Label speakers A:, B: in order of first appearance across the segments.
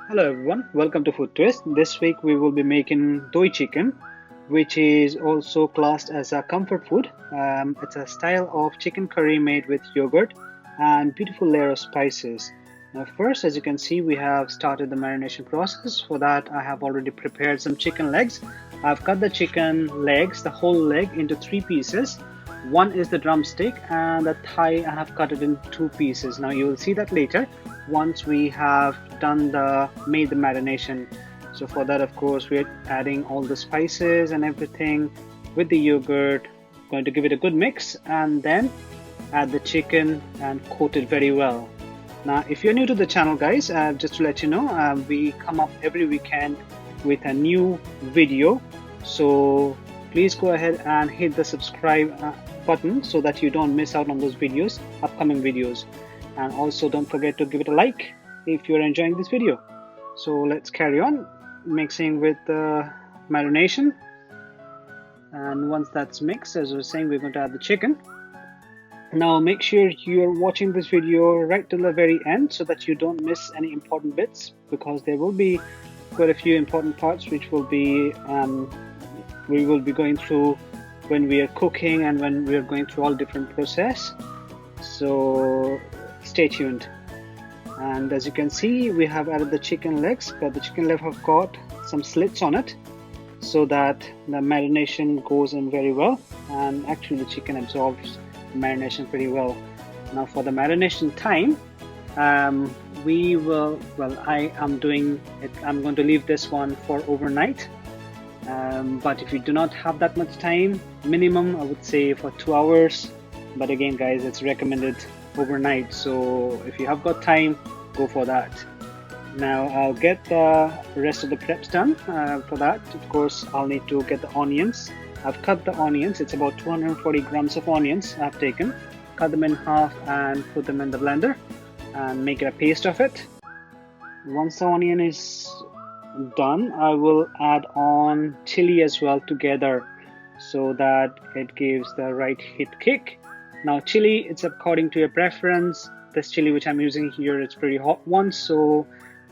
A: Hello everyone, welcome to Food Twist. This week we will be making doi chicken, which is also classed as a comfort food. It's a style of chicken curry made with yogurt and beautiful layer of spices. Now first, as you can see, we have started the marination process. For that, I have already prepared some chicken legs. I've cut the chicken legs, the whole leg, into three pieces. One is the drumstick and the thigh I have cut it in two pieces. Now you will see that later once we have made the marination. So for that, of course, we're adding all the spices and everything with the yogurt, going to give it a good mix, and then add the chicken and coat it very well. Now if you're new to the channel, guys, just to let you know, we come up every weekend with a new video, so please go ahead and hit the subscribe button so that you don't miss out on those videos, upcoming videos. And also don't forget to give it a like if you're enjoying this video. So let's carry on mixing with the marination, and once that's mixed, as I was saying, we're going to add the chicken. Now make sure you're watching this video right till the very end so that you don't miss any important bits, because there will be quite a few important parts which will be we will be going through when we are cooking and when we are going through all different process. So stay tuned. And as you can see, we have added the chicken legs, but the chicken legs have got some slits on it so that the marination goes in very well, and actually the chicken absorbs the marination pretty well. Now for the marination time, I am doing it, I'm going to leave this one for overnight. But if you do not have that much time, minimum I would say for 2 hours, but again guys, it's recommended overnight, so if you have got time, go for that. Now I'll get the rest of the preps done. For that, of course, I'll need to get the onions. I've cut the onions. It's about 240 grams of onions I've taken, cut them in half and put them in the blender and make a paste of it. Once the onion is done, I will add on chili as well together so that it gives the right hit kick. Now chili, it's according to your preference. This chili which I'm using here, it's pretty hot one, so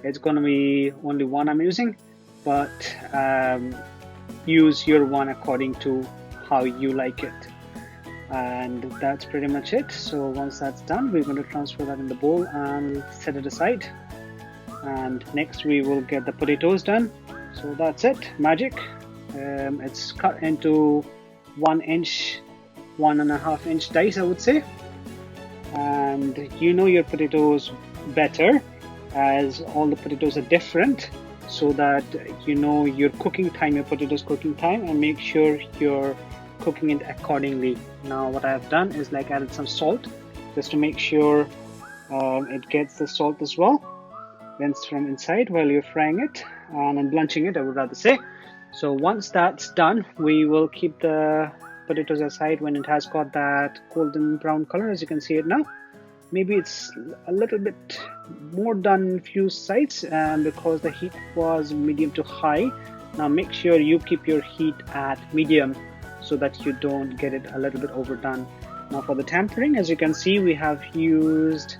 A: it's gonna be only one I'm using, but use your one according to how you like it. And that's pretty much it. So once that's done, we're going to transfer that in the bowl and set it aside. And next we will get the potatoes done. So that's it, magic. It's cut into 1.5 inch dice, I would say. And you know your potatoes better, as all the potatoes are different, so that you know your cooking time, your potatoes cooking time, and make sure you're cooking it accordingly. Now what I have done is like added some salt just to make sure it gets the salt as well, rinse from inside while you're frying it and blanching it, I would rather say. So once that's done, we will keep the potatoes aside when it has got that golden brown color, as you can see it now. Maybe it's a little bit more done few sides because the heat was medium to high. Now make sure you keep your heat at medium so that you don't get it a little bit overdone. Now for the tempering, as you can see, we have used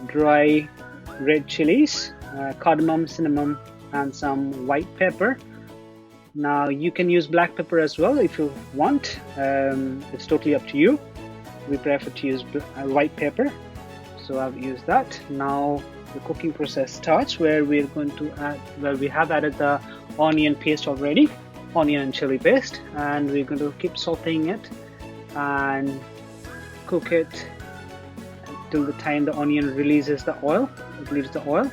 A: dry red chilies, cardamom, cinnamon, and some white pepper. Now you can use black pepper as well if you want. It's totally up to you. We prefer to use white pepper, so I've used that. Now the cooking process starts, where we're going to add, well, we have added the onion paste already, onion and chili paste, and we're going to keep sauteing it and cook it till the time the onion releases the oil, it leaves the oil,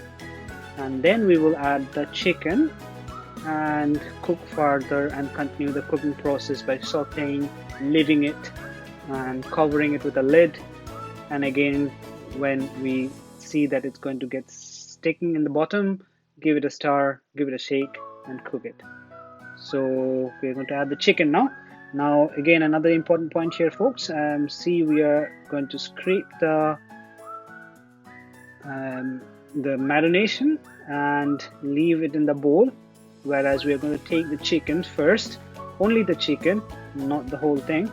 A: and then we will add the chicken and cook further and continue the cooking process by sauteing, leaving it and covering it with a lid. And again, when we see that it's going to get sticking in the bottom, give it a stir, give it a shake, and cook it. So we're going to add the chicken now. Now again, another important point here, folks. See, we are going to scrape the marination and leave it in the bowl, whereas we are going to take the chicken first, only the chicken, not the whole thing,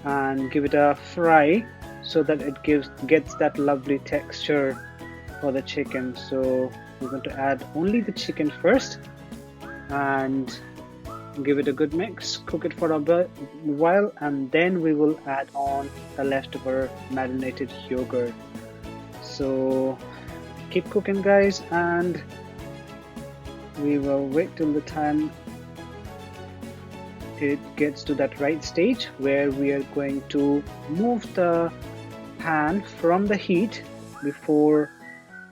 A: and give it a fry so that it gets that lovely texture for the chicken. So we're going to add only the chicken first and give it a good mix, cook it for a while, and then we will add on the leftover marinated yogurt. So keep cooking, guys, and we will wait till the time it gets to that right stage where we are going to move the pan from the heat before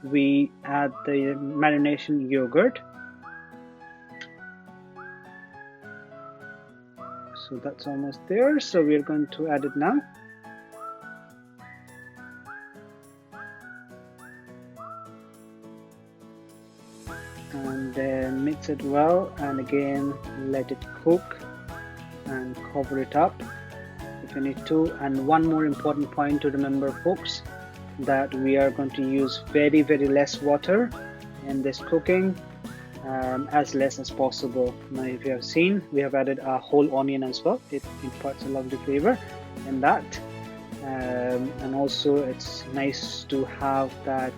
A: we add the marination yogurt. So that's almost there, so we are going to add it now. And then mix it well, and again let it cook and cover it up if you need to. And one more important point to remember, folks, that we are going to use very less water in this cooking, as less as possible. Now if you have seen, we have added a whole onion as well. It imparts a lovely flavor in that, and also it's nice to have that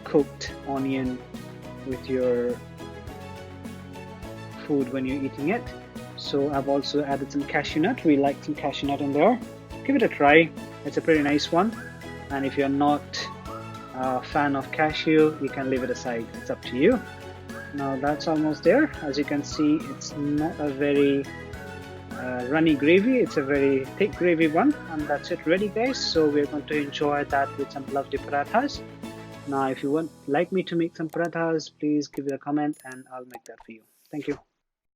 A: cooked onion with your food when you're eating it. So I've also added some cashew nut. We like some cashew nut in there. Give it a try, it's a pretty nice one. And if you're not a fan of cashew, you can leave it aside, it's up to you. Now that's almost there. As you can see, it's not a very runny gravy, it's a very thick gravy one, and that's it ready, guys. So we're going to enjoy that with some lovely parathas. Now if you would like me to make some parathas, please give it a comment and I'll make that for you. Thank you.